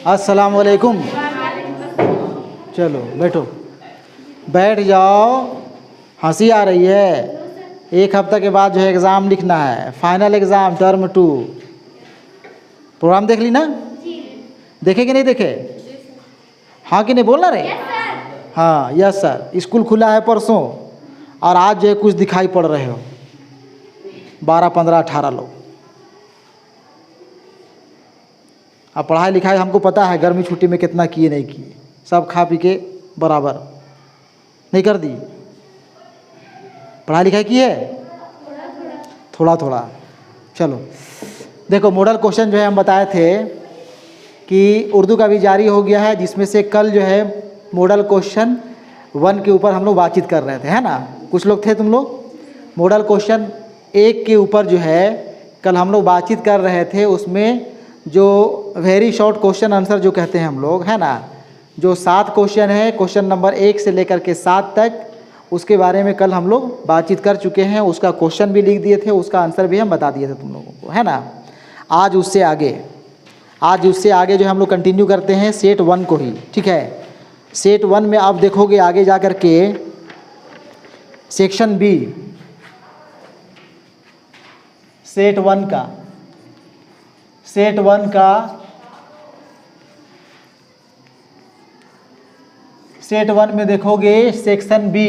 अस्सलाम वालेकुम। चलो बैठो, बैठ जाओ। हंसी आ रही है? एक हफ्ते के बाद जो है एग्ज़ाम लिखना है, फाइनल एग्ज़ाम टर्म 2। प्रोग्राम देख ली ना? देखे कि नहीं देखे? हाँ कि नहीं बोलना रे? हाँ यस सर। स्कूल खुला है परसों और आज जो है कुछ दिखाई पड़ रहे हो 12, 15, 18 लोग। अब पढ़ाई लिखाई हमको पता है गर्मी छुट्टी में कितना किए नहीं किए, सब खा पी के बराबर नहीं कर दी। पढ़ाई लिखाई की है थोड़ा थोड़ा। चलो देखो, मॉडल क्वेश्चन जो है हम बताए थे कि उर्दू का भी जारी हो गया है, जिसमें से कल जो है मॉडल क्वेश्चन 1 के ऊपर हम लोग बातचीत कर रहे थे, है ना? कुछ लोग थे तुम लोग। मॉडल क्वेश्चन 1 के ऊपर जो है कल हम लोग बातचीत कर रहे थे। उसमें जो वेरी शॉर्ट क्वेश्चन आंसर जो कहते हैं हम लोग, है ना, जो 7 क्वेश्चन है, क्वेश्चन नंबर 1 से लेकर के 7 तक, उसके बारे में कल हम लोग बातचीत कर चुके हैं। उसका क्वेश्चन भी लिख दिए थे, उसका आंसर भी हम बता दिए थे तुम लोगों को, है ना। आज उससे आगे जो हम लोग कंटिन्यू करते हैं सेट 1 को ही, ठीक है। सेट 1 में आप देखोगे आगे जा कर के सेक्शन बी, सेट 1 में देखोगे सेक्शन बी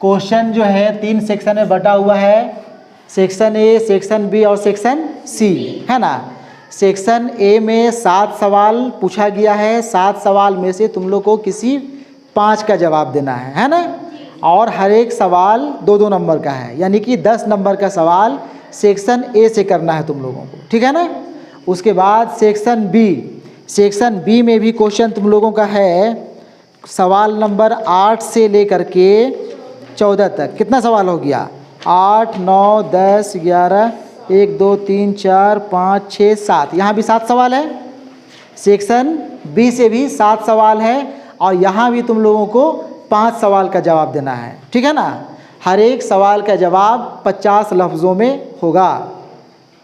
क्वेश्चन जो है 3 सेक्शन में बटा हुआ है। सेक्शन ए, सेक्शन बी और सेक्शन सी, है ना। सेक्शन ए में 7 सवाल पूछा गया है। 7 सवाल में से तुम लोग को किसी 5 का जवाब देना है ना। और हर एक सवाल 2-2 नंबर का है, यानी कि 10 नंबर का सवाल सेक्शन ए से करना है तुम लोगों को, ठीक है ना। उसके बाद सेक्शन बी में भी क्वेश्चन तुम लोगों का है सवाल नंबर 8 से लेकर के 14 तक। कितना सवाल हो गया? 8, 9, 10, 11, 1, 2, 3, 4, 5, 6, 7। यहाँ भी 7 सवाल है। सेक्शन बी से भी 7 सवाल है और यहाँ भी तुम लोगों को 5 सवाल का जवाब देना है, ठीक है ना। हर एक सवाल का जवाब 50 लफ्ज़ों में होगा,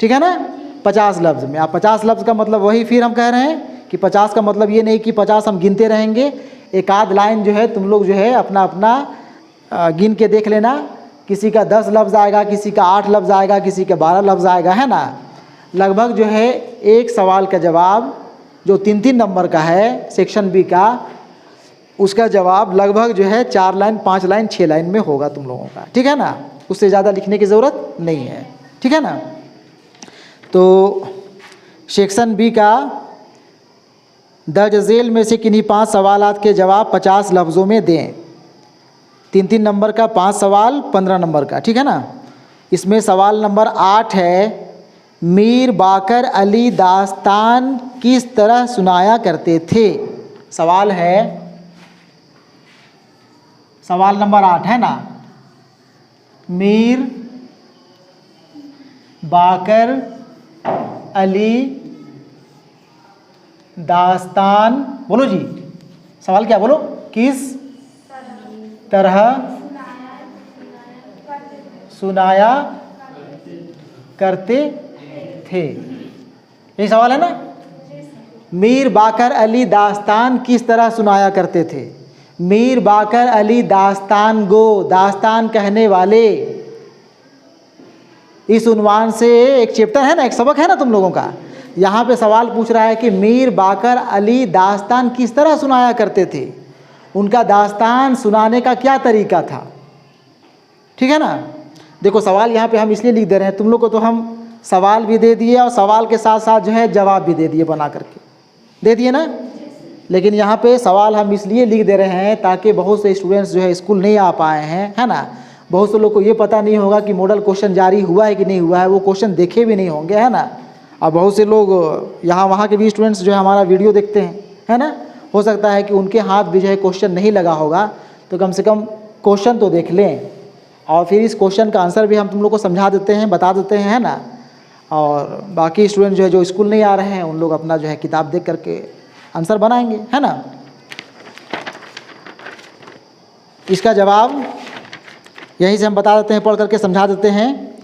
ठीक है ना। 50 लफ्ज़ में। आप 50 लफ्ज़ का मतलब वही फिर हम कह रहे हैं कि 50 का मतलब ये नहीं कि 50 हम गिनते रहेंगे। एक आध लाइन जो है तुम लोग जो है अपना अपना गिन के देख लेना। किसी का 10 लफ्ज़ आएगा, किसी का 8 लफ्ज़ आएगा, किसी का 12 लफ्ज़ आएगा, है ना। लगभग जो है एक सवाल का जवाब जो 3-3 नंबर का है सेक्शन बी का, उसका जवाब लगभग जो है 4 लाइन, 5 लाइन, 6 लाइन में होगा तुम लोगों का, ठीक है ना। उससे ज़्यादा लिखने की ज़रूरत नहीं है, ठीक है ना। तो सेक्शन बी का दर्ज झेल में से किन्हीं 5 सवालात के जवाब 50 लफ्ज़ों में दें। 3-3 नंबर का 5 सवाल 15 नंबर का, ठीक है ना। इसमें सवाल नंबर 8 है, मीर बाकर अली दास्तान किस तरह सुनाया करते थे। सवाल है, सवाल नंबर 8 है ना, मीर बाकर अली दास्तान, बोलो जी सवाल क्या, बोलो, किस तरह सुनाया करते थे। यही सवाल है ना। मीर बाकर अली दास्तान किस तरह सुनाया करते थे। मीर बाकर अली दास्तान गो, दास्तान कहने वाले, इस उन्वान से एक चैप्टर है ना, एक सबक है ना तुम लोगों का। यहाँ पे सवाल पूछ रहा है कि मीर बाकर अली दास्तान किस तरह सुनाया करते थे, उनका दास्तान सुनाने का क्या तरीका था, ठीक है ना। देखो सवाल यहाँ पे हम इसलिए लिख दे रहे हैं, तुम लोग को तो हम सवाल भी दे दिए और सवाल के साथ साथ जो है जवाब भी दे दिए, बना करके दे दिए ना। लेकिन यहाँ पे सवाल हम इसलिए लिख दे रहे हैं ताकि बहुत से स्टूडेंट्स जो है स्कूल नहीं आ पाए हैं, है ना। बहुत से लोग को ये पता नहीं होगा कि मॉडल क्वेश्चन जारी हुआ है कि नहीं हुआ है, वो क्वेश्चन देखे भी नहीं होंगे, है ना। और बहुत से लोग यहाँ वहाँ के भी स्टूडेंट्स जो है हमारा वीडियो देखते हैं, है ना। हो सकता है कि उनके हाथ भी जो है क्वेश्चन नहीं लगा होगा, तो कम से कम क्वेश्चन तो देख लें और फिर इस क्वेश्चन का आंसर भी हम तुम लोग को समझा देते हैं, बता देते हैं, है ना। और बाकी स्टूडेंट जो है जो स्कूल नहीं आ रहे हैं उन लोग अपना जो है किताब देख करके आंसर बनाएंगे, है ना। इसका जवाब यहीं से हम बता देते हैं, पढ़ करके समझा देते हैं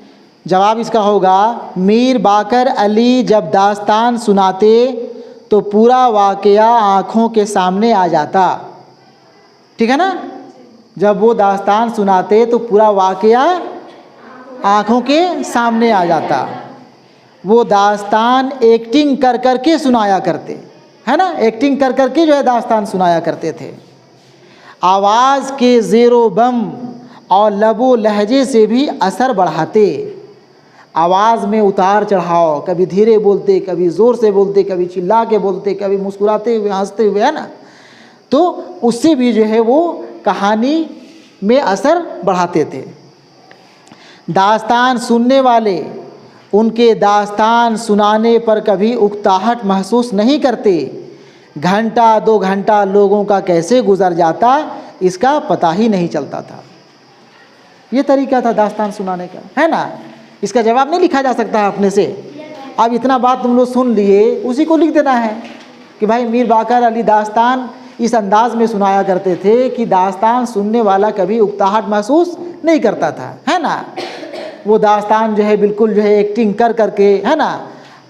जवाब इसका होगा मीर बाकर अली जब दास्तान सुनाते तो पूरा वाक़या आँखों के सामने आ जाता। ठीक है ना, जब वो दास्तान सुनाते तो पूरा वाक़या आँखों के सामने आ जाता। वो दास्तान एक्टिंग कर कर के सुनाया करते, है ना, एक्टिंग कर कर के जो है दास्तान सुनाया करते थे। आवाज़ के ज़ेरो बम और लबो लहजे से भी असर बढ़ाते। आवाज़ में उतार चढ़ाव, कभी धीरे बोलते, कभी ज़ोर से बोलते, कभी चिल्ला के बोलते, कभी मुस्कुराते हुए, हंसते हुए, है ना, तो उससे भी जो है वो कहानी में असर बढ़ाते थे। दास्तान सुनने वाले उनके दास्तान सुनाने पर कभी उकताहट महसूस नहीं करते। घंटा 2 घंटा लोगों का कैसे गुजर जाता इसका पता ही नहीं चलता था। ये तरीका था दास्तान सुनाने का, है ना। इसका जवाब नहीं लिखा जा सकता है अपने से। अब इतना बात तुम लोग सुन लिए, उसी को लिख देना है कि भाई मीर बाकर अली दास्तान इस अंदाज में सुनाया करते थे कि दास्तान सुनने वाला कभी उकताहट महसूस नहीं करता था, है ना। वो दास्तान जो है बिल्कुल जो है एक्टिंग कर करके, है ना,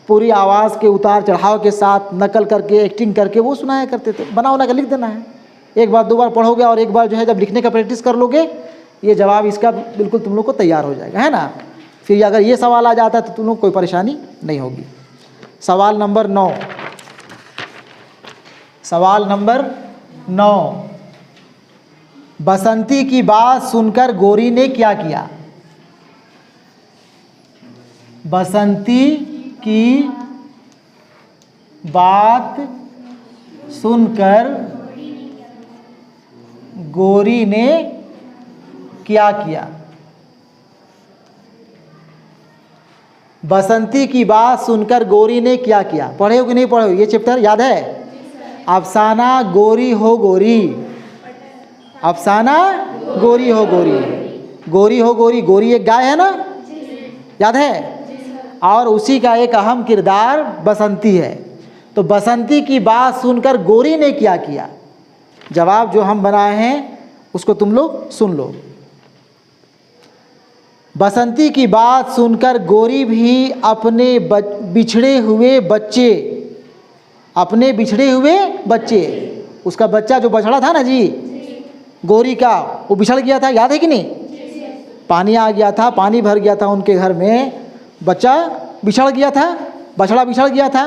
पूरी आवाज़ के उतार चढ़ाव के साथ नकल करके, एक्टिंग करके वो सुनाया करते थे। बना बना कर लिख देना है। एक बार 2 बार पढ़ोगे और एक बार जो है जब लिखने का प्रैक्टिस कर लोगे, ये जवाब इसका बिल्कुल तुम लोग को तैयार हो जाएगा, है ना। फिर अगर ये सवाल आ जाता है तो तुम लोग कोई परेशानी नहीं होगी। सवाल नंबर 9, सवाल नंबर 9, बसंती की बात सुनकर गोरी ने क्या किया। बसंती की बात सुनकर गोरी ने क्या किया। बसंती की बात सुनकर गोरी ने क्या किया। पढ़े हो कि नहीं पढ़े हो, ये चैप्टर याद है। अफसाना गोरी हो गोरी, अफसाना गोरी हो गोरी, गोरी हो गोरी, गोरी एक गाय है ना, याद है, और उसी का एक अहम किरदार बसंती है। तो बसंती की बात सुनकर गोरी ने क्या किया। जवाब जो हम बनाए हैं उसको तुम लोग सुन लो। बसंती की बात सुनकर गोरी भी अपने बिछड़े हुए बच्चे, अपने बिछड़े हुए बच्चे, उसका बच्चा जो बछड़ा था ना जी, गोरी का, वो बिछड़ गया था, याद है कि नहीं। पानी आ गया था, पानी भर गया था उनके घर में, बच्चा बिछड़ गया था, बछड़ा बिछड़ गया था।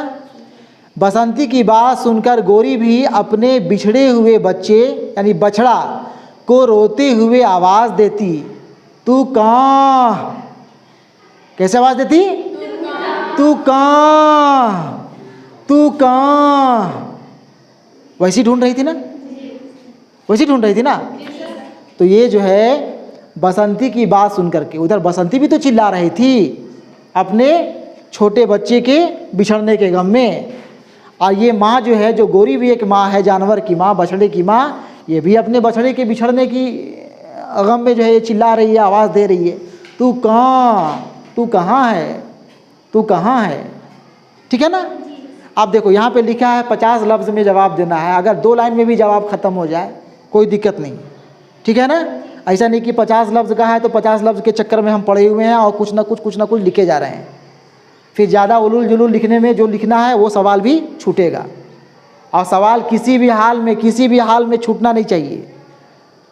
बसंती की बात सुनकर गोरी भी अपने बिछड़े हुए बच्चे यानी बछड़ा को रोते हुए आवाज़ देती, तू कहाँ। कैसे आवाज़ देती, तू कहाँ, तू कहाँ। वैसी ढूंढ रही थी ना, वैसी ढूंढ रही थी ना। तो ये जो है बसंती की बात सुन करके, उधर बसंती भी तो चिल्ला रही थी अपने छोटे बच्चे के बिछड़ने के गम में, और ये माँ जो है, जो गोरी भी एक माँ है, जानवर की माँ, बछड़े की माँ, ये भी अपने बछड़े के बिछड़ने की गम में जो है ये चिल्ला रही है, आवाज़ दे रही है, तू कहाँ, तू कहाँ है, तू कहाँ है। ठीक है ना। अब देखो यहाँ पे लिखा है 50 लफ्ज़ में जवाब देना है। अगर 2 लाइन में भी जवाब ख़त्म हो जाए कोई दिक्कत नहीं, ठीक है ना। ऐसा नहीं कि 50 लफ्ज़ का है तो 50 लफ्ज़ के चक्कर में हम पड़े हुए हैं और कुछ ना कुछ लिखे जा रहे हैं। फिर ज़्यादा उलूल जुलूल लिखने में जो लिखना है वो सवाल भी छूटेगा, और सवाल किसी भी हाल में छूटना नहीं चाहिए।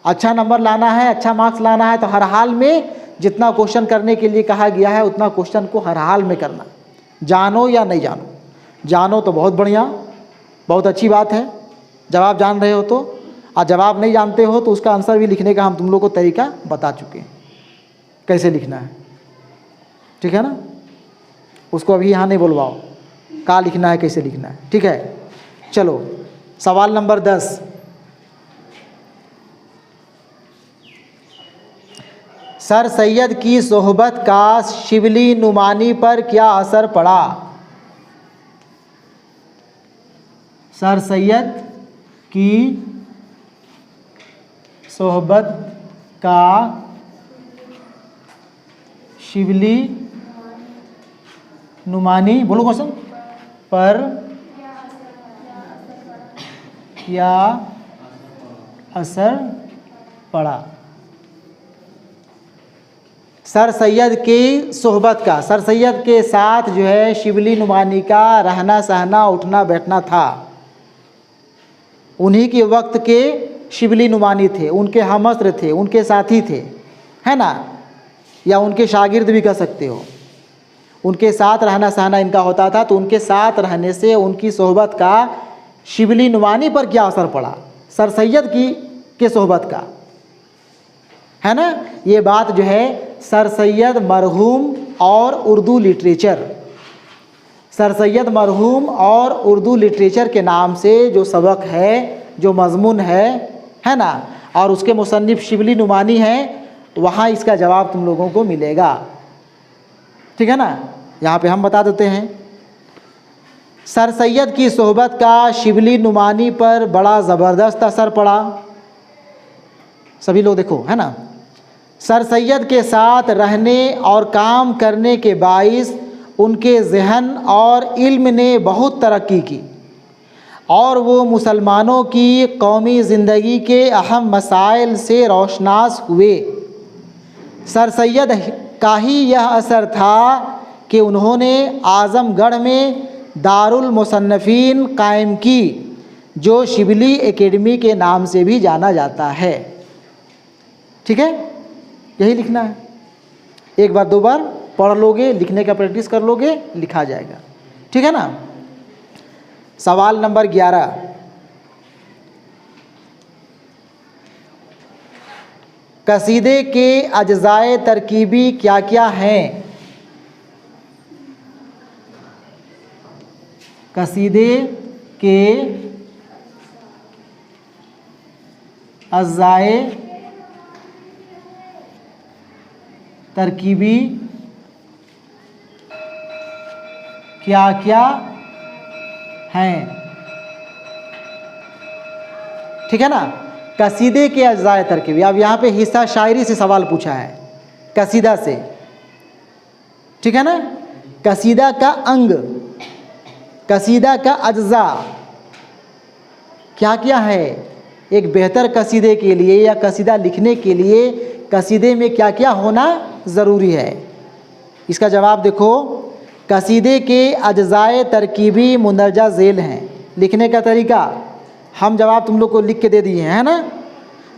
अच्छा नंबर लाना है, अच्छा मार्क्स लाना है तो हर हाल में जितना क्वेश्चन करने के लिए कहा गया है उतना क्वेश्चन को हर हाल में करना, जानो या नहीं जानो। जानो तो बहुत बढ़िया, बहुत अच्छी बात है, जवाब जान रहे हो तो, और जवाब नहीं जानते हो तो उसका आंसर भी लिखने का हम तुम लोग को तरीका बता चुके हैं कैसे लिखना है। ठीक है ना, उसको अभी यहाँ नहीं बोलवाओ, कहाँ लिखना है, कैसे लिखना है। ठीक है, चलो सवाल नंबर 10, सर सैयद की सोहबत का शिबली नुमानी पर क्या असर पड़ा। सर सैयद की सोहबत का शिबली नुमानी, बोलो क्वेश्चन, पर क्या असर पड़ा। सर सैयद की सोहबत का, सर सैयद के साथ जो है शिबली नुमानी का रहना सहना उठना बैठना था। उन्हीं के वक्त के शिबली नुमानी थे, उनके हमअस्र थे, उनके साथी थे, है ना, या उनके शागिर्द भी कह सकते हो। उनके साथ रहना सहना इनका होता था, तो उनके साथ रहने से उनकी सोहबत का शिबली नुमानी पर क्या असर पड़ा, सर सैयद की के सोहबत का, है ना। ये बात जो है सर सैयद मरहूम और उर्दू लिटरेचर, सर सैयद मरहूम और उर्दू लिटरेचर के नाम से जो सबक है, जो मज़मून है ना, और उसके मुसन्निफ़ शिबली नुमानी हैं, वहाँ इसका जवाब तुम लोगों को मिलेगा। ठीक है ना। यहाँ पे हम बता देते हैं, सर सैयद की सोहबत का शिबली नुमानी पर बड़ा ज़बरदस्त असर पड़ा। सभी लोग देखो, है ना। सर सैयद के साथ रहने और काम करने के बाइस उनके ज़हन और इल्म ने बहुत तरक्की की और वो मुसलमानों की कौमी ज़िंदगी के अहम मसाइल से रोशनास हुए। सर सैयद का ही यह असर था कि उन्होंने आज़मगढ़ में दारुल मुसन्नफ़ीन कायम की, जो शिबली एकेडमी के नाम से भी जाना जाता है। ठीक है, यही लिखना है। एक बार दो बार पढ़ लोगे, लिखने का प्रैक्टिस कर लोगे, लिखा जाएगा। ठीक है ना। सवाल नंबर 11, कसीदे के अज्जाए तरकीबी क्या क्या हैं? कसीदे के अज्जाए तरकीबी क्या क्या हैं? ठीक है ना। कसीदे के अज्जाए तरकीबी, अब यहाँ पे हिस्सा शायरी से सवाल पूछा है, कसीदा से। ठीक है ना। कसीदा का अंग, कसीदा का अज्जा क्या क्या है? एक बेहतर कसीदे के लिए या कसीदा लिखने के लिए कसीदे में क्या क्या होना ज़रूरी है? इसका जवाब देखो, कसीदे के अज्जाए तरकीबी मुंदरजा झेल हैं। लिखने का तरीका हम जवाब तुम लोग को लिख के दे दिए हैं, है ना,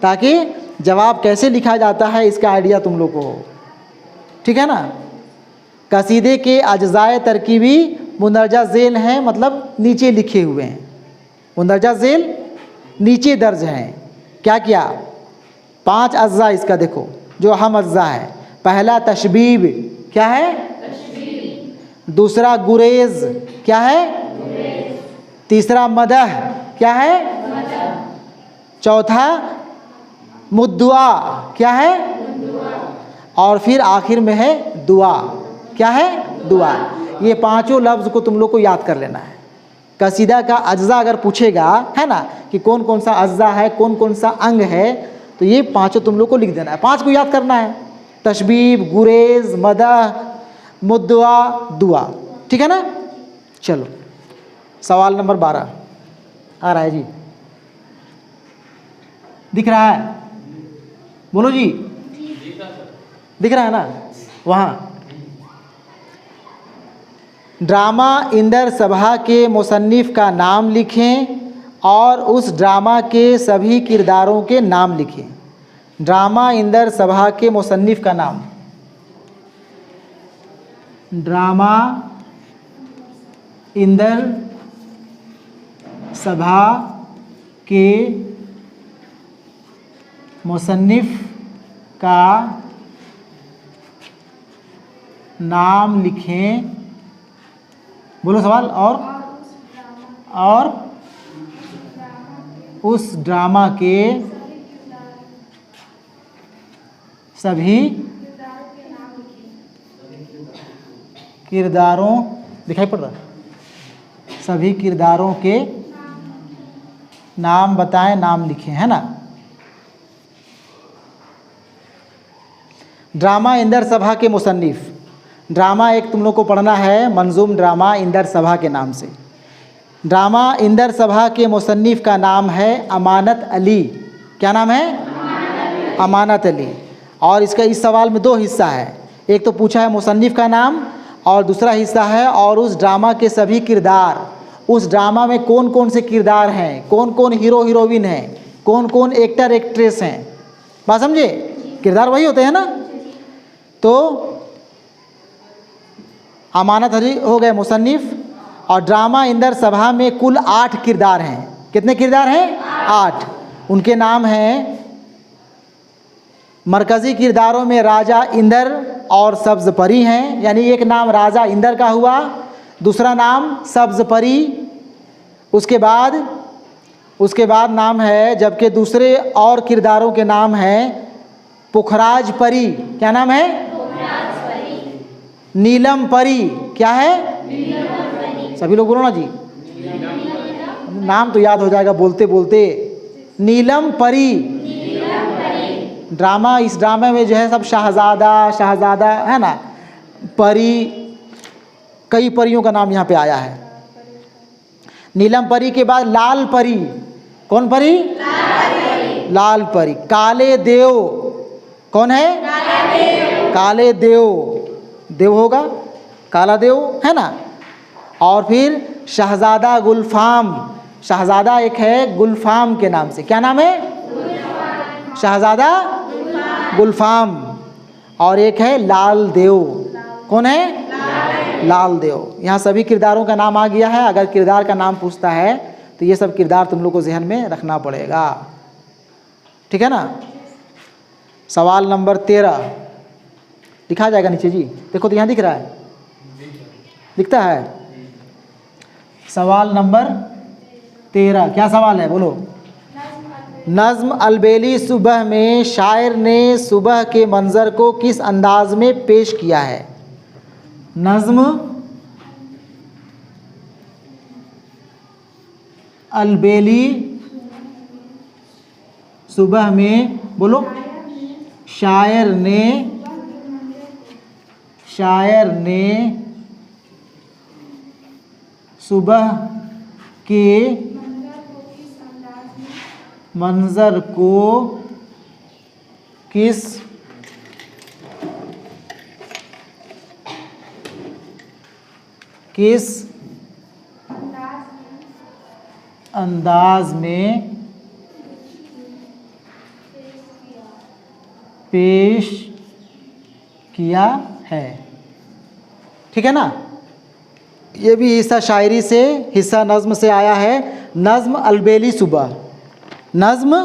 ताकि जवाब कैसे लिखा जाता है इसका आइडिया तुम लोग को हो। ठीक है ना। कसीदे के अज्जाए तरकीबी मुंदरजा झेल हैं, मतलब नीचे लिखे हुए हैं। मुंदरजा झेल नीचे दर्ज हैं। क्या क्या? 5 अज्जा इसका देखो, जो अहम अज्जा है। पहला तशबीब, क्या है? तशबीब। दूसरा गुरेज, क्या है? गुरेज। तीसरा मदह, क्या है? मदह। चौथा मुद्दुआ, क्या है? मुद्दुआ। और फिर आखिर में है दुआ, क्या है? दुआ। ये 5 लफ्ज़ को तुम लोग को याद कर लेना है। कसीदा का अज्जा अगर पूछेगा, है ना, कि कौन कौन सा अज्जा है, कौन कौन सा अंग है, तो ये 5 तुम लोग को लिख देना है। 5 को याद करना है, तशबीब, गुरेज, मदह, मुद्दुआ, दुआ। ठीक है ना। चलो सवाल नंबर 12 आ रहा है जी, दिख रहा है? बोलो जी, दिख रहा है ना? वहाँ ड्रामा इंदर सभा के मुसन्निफ़ का नाम लिखें और उस ड्रामा के सभी किरदारों के नाम लिखें। ड्रामा इंदर सभा के मुसन्निफ़ का नाम, ड्रामा इंदर सभा के मुसन्निफ़ का नाम लिखें। बोलो सवाल। और उस ड्रामा के सभी किरदारों, दिखाई पड़ रहा, सभी किरदारों के नाम बताएं, नाम लिखें, है ना। ड्रामा इंदर सभा के मुसन्निफ़, ड्रामा एक तुम लोग को पढ़ना है, मंजूम ड्रामा इंदर सभा के नाम से। ड्रामा इंदर सभा के मुसन्निफ़ का नाम है अमानत अली। क्या नाम है? अमानत अली। और इसका इस सवाल में 2 हिस्सा है, एक तो पूछा है मुसन्निफ़ का नाम और दूसरा हिस्सा है और उस ड्रामा के सभी किरदार, उस ड्रामा में कौन कौन से किरदार हैं, कौन कौन हीरो हीरोइन हैं, कौन कौन एक्टर एक्ट्रेस हैं। बात समझे, किरदार वही होते हैं ना। तो अमानत हजी हो गए मुसन्निफ़, और ड्रामा इंदर सभा में कुल 8 किरदार हैं। कितने किरदार हैं? 8। उनके नाम हैं, मरकज़ी किरदारों में राजा इंदर और सब्ज़ परी हैं, यानी एक नाम राजा इंदर का हुआ, दूसरा नाम सब्ज़ परी, उसके बाद नाम है, जबकि दूसरे और किरदारों के नाम हैं पुखराज परी। क्या नाम है? नीलम परी। क्या है? सभी लोग बोलो ना जी, नाम तो याद हो जाएगा बोलते बोलते। नीलम परी। ड्रामा, इस ड्रामा में जो है सब शहजादा है ना, परी, कई परियों का नाम यहाँ पे आया है। नीलम परी के बाद लाल परी। कौन परी? लाल परी। काले देव। कौन है? काले देव। देव होगा, काला देव है ना। और फिर शहजादा गुलफाम। शहजादा एक है गुलफाम के नाम से। क्या नाम है? शहजादा गुलफाम। और एक है लाल देव। कौन है? लाल देव। यहाँ सभी किरदारों का नाम आ गया है। अगर किरदार का नाम पूछता है तो ये सब किरदार तुम लोग को जहन में रखना पड़ेगा, ठीक है ना। सवाल नंबर 13 लिखा जाएगा नीचे जी, देखो तो यहाँ दिख रहा है, दिखता है। सवाल नंबर 13 क्या सवाल है बोलो। नज़्म अलबेली सुबह में शायर ने सुबह के मंज़र को किस अंदाज में पेश किया है। नज़्म अलबेली सुबह में बोलो, शायर ने सुबह के मंज़र को किस अंदाज में पेश किया है, ठीक है ना। ये भी हिस्सा शायरी से, हिस्सा नज़्म से आया है। नज़्म अलबेली सुबह, नज़्म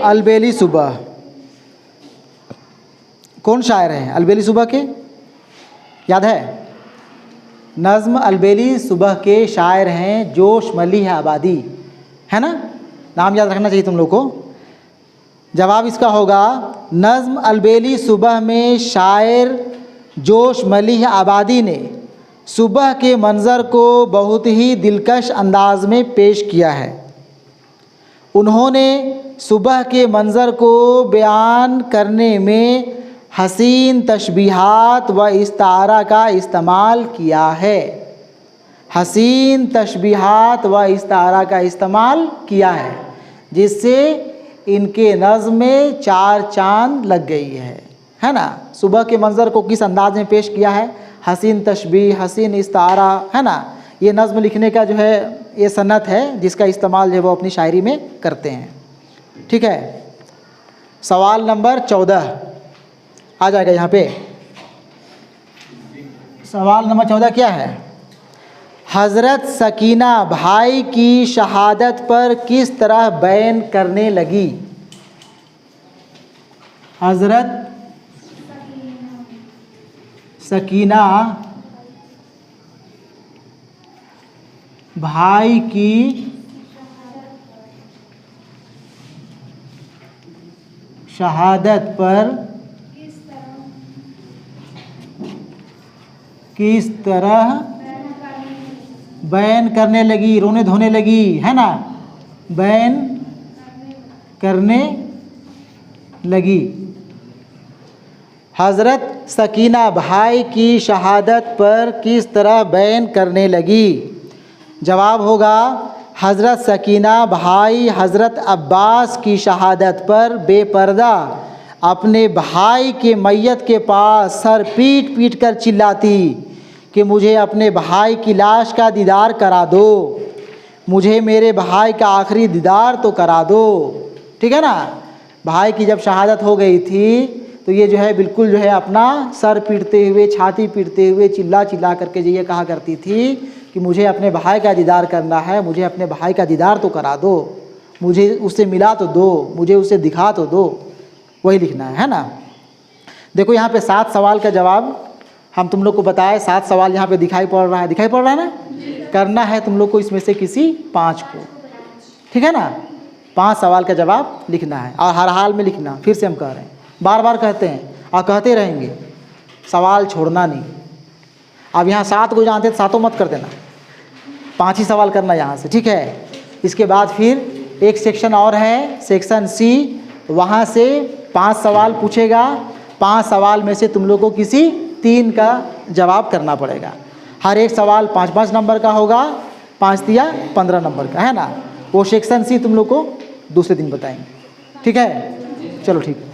अलबेली सुबह। कौन शायर हैं अलबेली सुबह के, याद है? नज़्म अलबेली सुबह के शायर हैं जोश मलिह आबादी, है ना। नाम याद रखना चाहिए तुम लोग को। जवाब इसका होगा नज़्म अलबेली सुबह में शायर जोश मलिह आबादी ने सुबह के मंज़र को बहुत ही दिलकश अंदाज में पेश किया है। उन्होंने सुबह के मंज़र को बयान करने में हसीन तशबीहात व इस्तारा का इस्तेमाल किया है। हसीन तशबीहात व इस्तारा का इस्तेमाल किया है, जिससे इनके नज़्म में 4 चांद लग गई है ना। सुबह के मंज़र को किस अंदाज में पेश किया है, हसीन तशबीह, हसीन इस्तारा, है ना। ये नज़्म लिखने का जो है ये सन्नत है जिसका इस्तेमाल जो है वो अपनी शायरी में करते हैं, ठीक है। सवाल नंबर 14 आ जाएगा यहाँ पे। सवाल नंबर 14 क्या है। हज़रत सकीना भाई की शहादत पर किस तरह बयान करने लगी। हज़रत सकीना भाई की शहादत पर किस तरह बयान करने लगी, रोने धोने लगी, है ना, बयान करने लगी। हज़रत सकीना भाई की शहादत पर किस तरह बयान करने लगी। जवाब होगा हज़रत सकीना भाई हज़रत अब्बास की शहादत पर बेपर्दा अपने भाई के मैयत के पास सर पीट पीट कर चिल्लाती कि मुझे अपने भाई की लाश का दीदार करा दो, मुझे मेरे भाई का आखिरी दीदार तो करा दो। ठीक है ना। भाई की जब शहादत हो गई थी तो ये जो है बिल्कुल जो है अपना सर पीटते हुए, छाती पीटते हुए, चिल्ला चिल्ला करके ये कहा करती थी कि मुझे अपने भाई का दीदार करना है, मुझे अपने भाई का दीदार तो करा दो, मुझे उससे मिला तो दो, मुझे उसे दिखा तो दो। वही लिखना है ना। देखो यहाँ पे 7 सवाल का जवाब हम तुम लोग को बताए। 7 सवाल यहाँ पे दिखाई पड़ रहा है, दिखाई पड़ रहा है ना। करना है तुम लोग को इसमें से किसी 5 को, ठीक है ना। 5 सवाल का जवाब लिखना है और हर हाल में लिखना। फिर से हम कह रहे हैं, बार बार कहते हैं और कहते रहेंगे, सवाल छोड़ना नहीं। अब यहाँ 7 को जानते 7 मत कर देना, 5 ही सवाल करना यहाँ से, ठीक है। इसके बाद फिर एक सेक्शन और है, सेक्शन सी, वहाँ से 5 सवाल पूछेगा। 5 सवाल में से तुम लोग को किसी 3 का जवाब करना पड़ेगा। हर एक सवाल 5-5 नंबर का होगा, 5 या 15 नंबर का, है ना। वो सेक्शन सी तुम लोग को दूसरे दिन बताएंगे, ठीक है। चलो ठीक है।